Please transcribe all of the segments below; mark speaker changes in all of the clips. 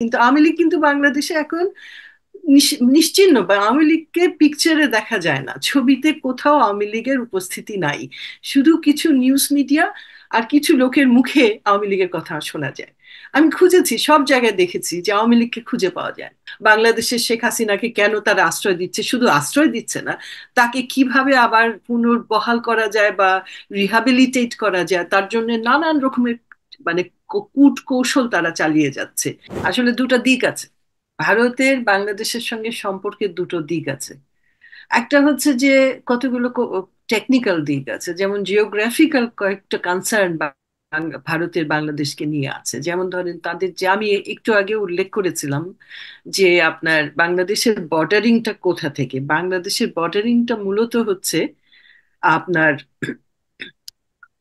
Speaker 1: কিন্তু আওয়ামী লীগ কিন্তু বাংলাদেশে এখন নিশ্চিহ্ন, বা আওয়ামী লীগকে পিকচারে দেখা যায় না, ছবিতে কোথাও আওয়ামী লীগের উপস্থিতি নাই। শুধু কিছু নিউজ মিডিয়া আর কিছু লোকের মুখে আওয়ামী লীগের কথা শোনা যায়। আমি খুঁজেছি, সব জায়গায় দেখেছি যে আওয়ামী লীগকে খুঁজে পাওয়া যায় না। বাংলাদেশের শেখ হাসিনাকে কেন তারা আশ্রয় দিচ্ছে, শুধু আশ্রয় দিচ্ছে না, তাকে কিভাবে আবার পুনর্বহাল করা যায় বা রিহাবিলিটেট করা যায় তার জন্য নানান রকমের মানে কূট কৌশল তারা চালিয়ে যাচ্ছে। আসলে দুটো দিক আছে, ভারতের বাংলাদেশের সঙ্গে সম্পর্কের দুটো দিক আছে। একটা হচ্ছে যে কতগুলো টেকনিক্যাল দিক আছে, যেমন জিওগ্রাফিক্যাল কয়েকটা কনসার্ন ভারতের বাংলাদেশকে নিয়ে আছে। যেমন ধরেন তাদের, যে আমি একটু আগে উল্লেখ করেছিলাম যে আপনার বাংলাদেশের বর্ডারিংটা কোথা থেকে, বাংলাদেশের বর্ডারিংটা মূলত হচ্ছে আপনার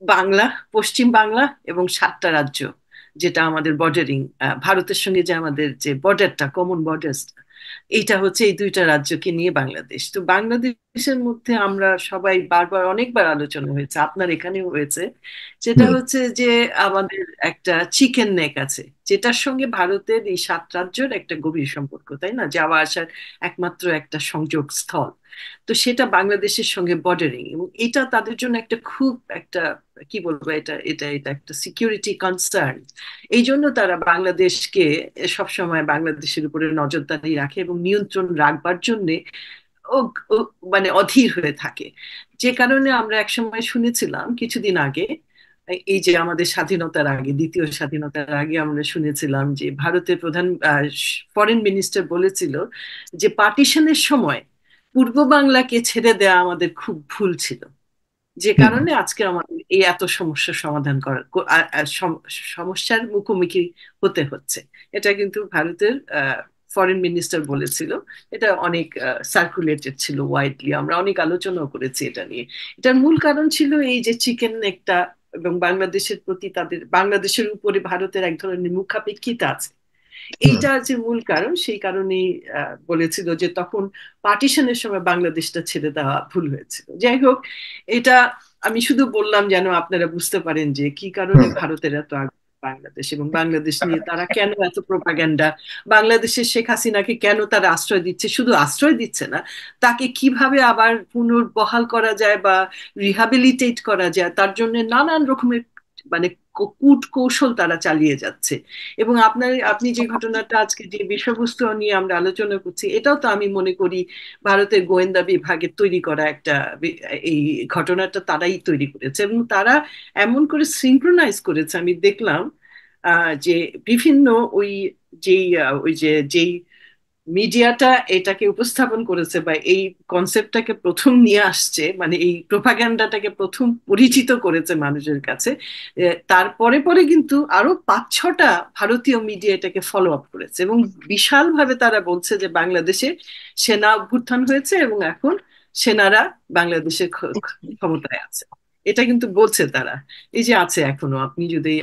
Speaker 1: বাংলা, পশ্চিম বাংলা এবং 7টা রাজ্য, যেটা আমাদের বর্ডারিং, ভারতের সঙ্গে যে আমাদের যে বর্ডারটা, কমন বর্ডার, এইটা হচ্ছে এই 2টা রাজ্যকে নিয়ে বাংলাদেশ। তো বাংলাদেশের মধ্যে আমরা সবাই বারবার অনেকবার আলোচনা হয়েছে, আপনার এখানেও হয়েছে, যেটা
Speaker 2: হুম।
Speaker 1: হচ্ছে যে আমাদের একটা চিকেন নেক আছে, যেটার সঙ্গে ভারতের এই 7 রাজ্যের একটা গভীর সম্পর্ক, তাই না, যাওয়া আসার একমাত্র একটা সংযোগ স্থল। তো সেটা বাংলাদেশের সঙ্গে বর্ডারিং, এবং এটা তাদের জন্য একটা খুব একটা, কি বলবো, এটা এটা এটা একটা সিকিউরিটি কনসার্ন। এই জন্য তারা বাংলাদেশকে সবসময় বাংলাদেশের উপরে নজরদারি রাখে এবং নিয়ন্ত্রণ রাখবার জন্য ও ও মানে অধীর হয়ে থাকে। যে কারণে আমরা একসময় শুনেছিলাম কিছুদিন আগে, এই যে আমাদের স্বাধীনতার আগে, দ্বিতীয় স্বাধীনতার আগে আমরা শুনেছিলাম যে ভারতের প্রধান ফরেন মিনিস্টার বলেছিল যে পার্টিশনের সময় পূর্ব বাংলাকে ছেড়ে দেওয়া আমাদের খুব ভুল ছিল, যে
Speaker 2: হুম।
Speaker 1: কারণে আজকে আমাদের এই এত সমস্যার সমাধান করার সমস্যার মুখোমুখি হতে হচ্ছে। এটা কিন্তু ভারতের ফরেন মিনিস্টার বলেছিল। এটা অনেক সার্কুলেটেড ছিল ওয়াইডলি, আমরা অনেক আলোচনাও করেছি এটা নিয়ে। এটার মূল কারণ ছিল এই যে চিকেন একটা, এবং বাংলাদেশের প্রতি তাদের, বাংলাদেশের উপরে ভারতের এক ধরনের মুখাপেক্ষিতা আছে।
Speaker 2: হুম।
Speaker 1: এইটা যে মূল কারণ, সেই কারণেই বলেছিল যে তখন পার্টিশনের সময় বাংলাদেশটা ছেড়ে দেওয়া ভুল হয়েছিল। যাই হোক, এটা আমি শুধু বললাম যেন আপনারা বুঝতে পারেন যে কি কারণে
Speaker 2: হুম।
Speaker 1: ভারতের এত আগ্রহ বাংলাদেশ, এবং বাংলাদেশ নিয়ে তারা কেন এত প্রোপাগান্ডা, বাংলাদেশের শেখ হাসিনাকে কেন তারা আশ্রয় দিচ্ছে, শুধু আশ্রয় দিচ্ছে না, তাকে কিভাবে আবার পুনর্বহাল করা যায় বা রিহাবিলিটেট করা যায় তার জন্য নানান রকমের মানে কূট কৌশল তারা চালিয়ে যাচ্ছে। এবং আপনি যে ঘটনাটা আজকে যে বিষয়বস্তু নিয়ে আমরা আলোচনা করছি, এটাও তো আমি মনে করি ভারতের গোয়েন্দা বিভাগের তৈরি করা একটা এই ঘটনাটা তারাই তৈরি করেছে, এবং তারা এমন করে সিনক্রোনাইজ করেছে আমি দেখলাম, যে বিভিন্ন ওই যেই মিডিয়াটা এটাকে উপস্থাপন করেছে বা এই কনসেপ্টটাকে প্রথম নিয়ে আসছে, মানে এই প্রোপাগান্ডাটাকে প্রথম পরিচিত করেছে মানুষের কাছে, তারপরে পরে কিন্তু আরো 5-6টা ভারতীয় মিডিয়া এটাকে ফলো আপ করেছে, এবং বিশালভাবে তারা বলছে যে বাংলাদেশে সেনা অভ্যুত্থান হয়েছে এবং এখন সেনারা বাংলাদেশের ক্ষমতায় আছে। এটা কিন্তু বলছে তারা, এই যে আছে এখনো, আপনি যদি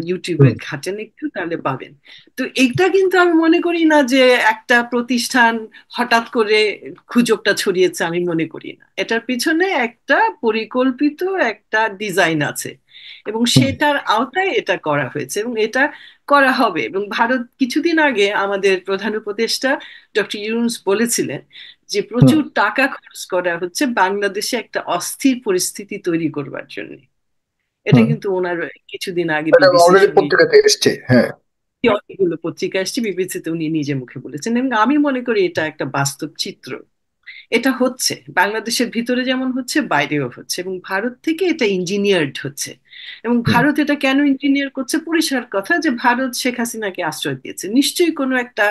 Speaker 1: ইউটিউবে
Speaker 2: হুম।
Speaker 1: ঘাটেন একটু তাহলে পাবেন। তো এইটা কিন্তু আমি মনে করি না যে একটা প্রতিষ্ঠান হঠাৎ করে গুজবটা ছড়িয়েছে, আমি মনে করি না। এটার পিছনে একটা পরিকল্পিত একটা ডিজাইন আছে, এবং
Speaker 2: হুম।
Speaker 1: সেটার আওতায় এটা করা হয়েছে এবং এটা করা হবে। এবং ভারত কিছুদিন আগে আমাদের প্রধান উপদেষ্টা ডক্টর ইউনূস বলেছিলেন যে
Speaker 2: হুম।
Speaker 1: প্রচুর টাকা খরচ করা হচ্ছে বাংলাদেশে একটা অস্থির পরিস্থিতি তৈরি করবার জন্য। এটা
Speaker 2: হুম।
Speaker 1: কিন্তু ওনার কিছুদিন আগে
Speaker 2: এটা
Speaker 1: বিবিসির
Speaker 2: অলরেডি
Speaker 1: সঙ্গে,
Speaker 2: পত্রিকাতে এসছে। হ্যাঁ।
Speaker 1: অনেকগুলো পত্রিকা এসেছে, বিবিসিতে উনি নিজে মুখে বলেছেন, এবং আমি মনে করি এটা একটা বাস্তব চিত্র। এটা হচ্ছে বাংলাদেশের ভিতরে যেমন হচ্ছে, বাইরেও হচ্ছে, এবং ভারত থেকে এটা ইঞ্জিনিয়ার্ড হচ্ছে। এবং
Speaker 2: হুম।
Speaker 1: ভারত এটা কেন ইঞ্জিনিয়ার করছে, পরিষ্কার কথা যে ভারত শেখ হাসিনাকে আশ্রয় দিয়েছে, নিশ্চয়ই কোনো একটা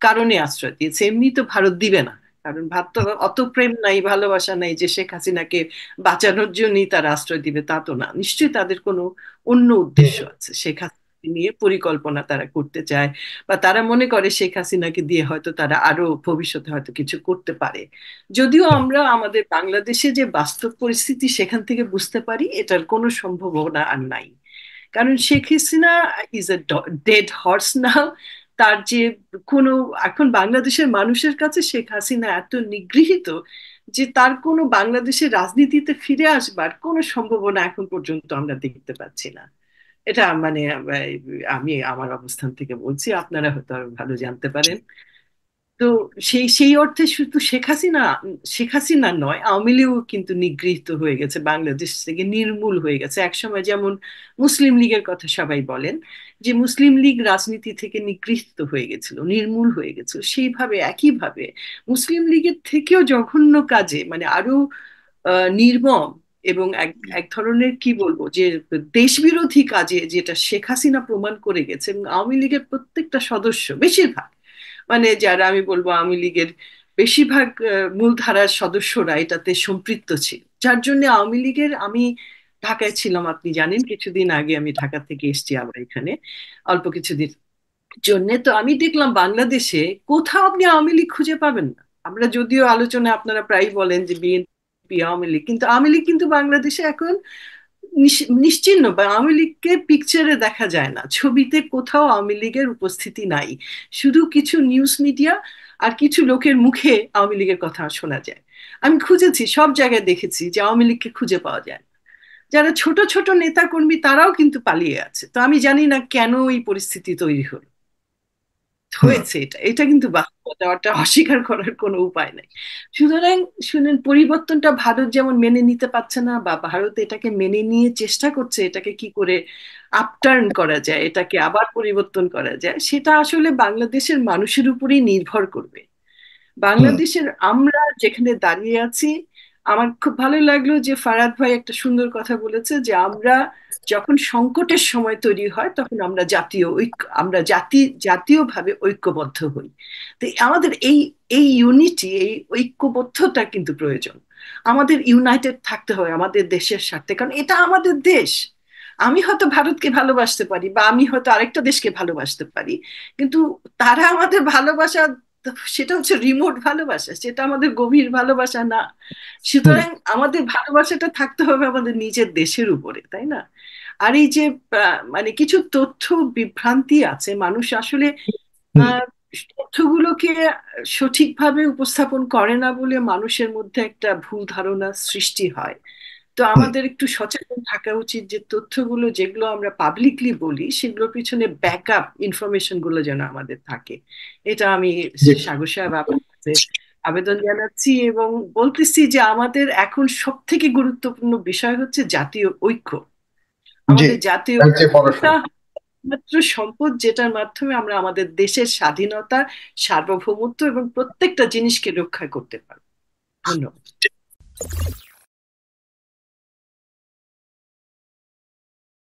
Speaker 1: কারণে আশ্রয় দিয়েছে, এমনি তো ভারত দিবে না। কারণ ভারত তো অত প্রেম নাই, ভালোবাসা নাই যে শেখ হাসিনাকে বাঁচানোর জন্যই তারা আশ্রয় দিবে, তা তো না, নিশ্চয়ই তাদের কোনো অন্য
Speaker 2: হুম।
Speaker 1: উদ্দেশ্য আছে। শেখ হাসিনা নিয়ে পরিকল্পনা তারা করতে চায়, বা তারা মনে করে শেখ হাসিনাকে দিয়ে হয়তো তারা আরো ভবিষ্যতে হয়তো কিছু করতে পারে। যদিও
Speaker 2: হুম।
Speaker 1: আমরা আমাদের বাংলাদেশে যে বাস্তব পরিস্থিতি সেখান থেকে বুঝতে পারি এটার কোনো সম্ভাবনা আর নাই। কারণ Sheikh Hasina is a dead horse now. তার যে কোনো, এখন বাংলাদেশের মানুষের কাছে শেখ হাসিনা এত নিগৃহীত যে তার কোনো বাংলাদেশের রাজনীতিতে ফিরে আসবার কোনো সম্ভাবনা এখন পর্যন্ত আমরা দেখতে পাচ্ছি না। এটা মানে আমি আমার অবস্থান থেকে বলছি, আপনারা হয়তো আরো ভালো জানতে পারেন। তো সেই সেই অর্থে শুধু শেখ হাসিনা নয়, আওয়ামী লীগও কিন্তু নিগৃহীত হয়ে গেছে, বাংলাদেশ থেকে নির্মূল হয়ে গেছে। একসময় যেমন মুসলিম লীগের কথা সবাই বলেন, যে মুসলিম লীগ রাজনীতি থেকে নিগৃহীত হয়ে গেছিল, নির্মূল হয়ে গেছিল, সেইভাবে একইভাবে মুসলিম লীগের থেকেও জঘন্য কাজে, মানে আরো নির্মম এবং এক এক ধরনের কি বলবো যে দেশবিরোধী কাজে, যেটা শেখ হাসিনা প্রমাণ করে গেছে। এবং আওয়ামী লীগের প্রত্যেকটা সদস্য, বেশিরভাগ, মানে যারা আমি বলবো আওয়ামী লীগের বেশিরভাগ মূলধারার সদস্যরা এটাতে সম্পৃক্ত ছিল, যার জন্য আওয়ামী লীগের, আমি ঢাকায় ছিলাম আপনি জানেন, কিছুদিন আগে আমি ঢাকা থেকে এসেছি আবার এখানে অল্প কিছুদিন জন্য। তো আমি দেখলাম বাংলাদেশে কোথাও আপনি আওয়ামী লীগ খুঁজে পাবেন না। আমরা যদিও আলোচনায় আপনারা প্রায় বলেন যে বিএনপি আওয়ামী লীগ, কিন্তু আওয়ামী লীগ কিন্তু বাংলাদেশে এখন নিশ্চিহ্ন, বা আওয়ামী লীগকে পিকচারে দেখা যায় না, ছবিতে কোথাও আওয়ামী লীগের উপস্থিতি নাই। শুধু কিছু নিউজ মিডিয়া আর কিছু লোকের মুখে আওয়ামী লীগের কথা শোনা যায়। আমি খুঁজেছি, সব জায়গায় দেখেছি যে আওয়ামী লীগকে খুঁজে পাওয়া যায় না। যারা ছোট ছোট নেতা কর্মী তারাও কিন্তু পালিয়ে আছে। তো আমি জানি না কেন এই পরিস্থিতি তৈরি হলো,
Speaker 2: হুম।
Speaker 1: হয়েছে। এটা এটা কিন্তু বাস্তবতা, ওটা অস্বীকার করার কোনো উপায় নাই। সুতরাং শুনেন, পরিবর্তনটা ভারত যেমন মেনে নিতে পারছে না, বা ভারত এটাকে মেনে নিয়ে চেষ্টা করছে এটাকে কি করে আপটার্ন করা যায়, এটাকে আবার পরিবর্তন করা যায়, সেটা আসলে বাংলাদেশের মানুষের উপরেই নির্ভর করবে।
Speaker 2: হুম।
Speaker 1: বাংলাদেশের আমরা যেখানে দাঁড়িয়ে আছি, আমার খুব ভালো লাগলো যে ফারাদ ভাই একটা সুন্দর কথা বলেছে, যে আমরা যখন সংকটের সময় তৈরি হয় তখন আমরা জাতীয়ভাবে ঐক্যবদ্ধ হই। তো আমাদের এই এই ইউনিটি, এই ঐক্যবদ্ধতা কিন্তু প্রয়োজন। আমাদের ইউনাইটেড থাকতে হয় আমাদের দেশের স্বার্থে, কারণ এটা আমাদের দেশ। আমি হয়তো ভারতকে ভালোবাসতে পারি, বা আমি হয়তো আরেকটা দেশকে ভালোবাসতে পারি, কিন্তু তারা আমাদের ভালোবাসা, সেটা হচ্ছে রিমোট ভালোবাসা, সেটা আমাদের গভীর ভালোবাসা না।
Speaker 2: হুম।
Speaker 1: সুতরাং আমাদের ভালোবাসাটা থাকতে হবে আমাদের নিজের দেশের উপরে, তাই না? আর এই যে মানে কিছু তথ্য বিভ্রান্তি আছে, মানুষ আসলে
Speaker 2: হুম।
Speaker 1: আহ তথ্যগুলোকে সঠিকভাবে উপস্থাপন করে না বলে মানুষের মধ্যে একটা ভুল ধারণা সৃষ্টি হয়। তো
Speaker 2: হুম।
Speaker 1: আমাদের একটু সচেতন থাকা উচিত যে তথ্যগুলো যেগুলো আমরা পাবলিকলি বলি, সেগুলোর পিছনে ব্যাকআপ ইনফরমেশন গুলো যেন আমাদের থাকে। এটা আমি
Speaker 2: জি।
Speaker 1: সাগর সাহেব আপনার কাছে আবেদন জানাচ্ছি, এবং বলতেছি যে আমাদের এখন সব থেকে গুরুত্বপূর্ণ বিষয় হচ্ছে জাতীয় ঐক্য।
Speaker 2: জি।
Speaker 1: আমাদের জাতীয়
Speaker 2: তার চেয়ে
Speaker 1: ঐক্যটা
Speaker 2: পড়াশোনা।
Speaker 1: মাত্র সম্পদ, যেটার মাধ্যমে আমরা আমাদের দেশের স্বাধীনতা, সার্বভৌমত্ব এবং প্রত্যেকটা জিনিসকে রক্ষা করতে পারবো। ধন্যবাদ।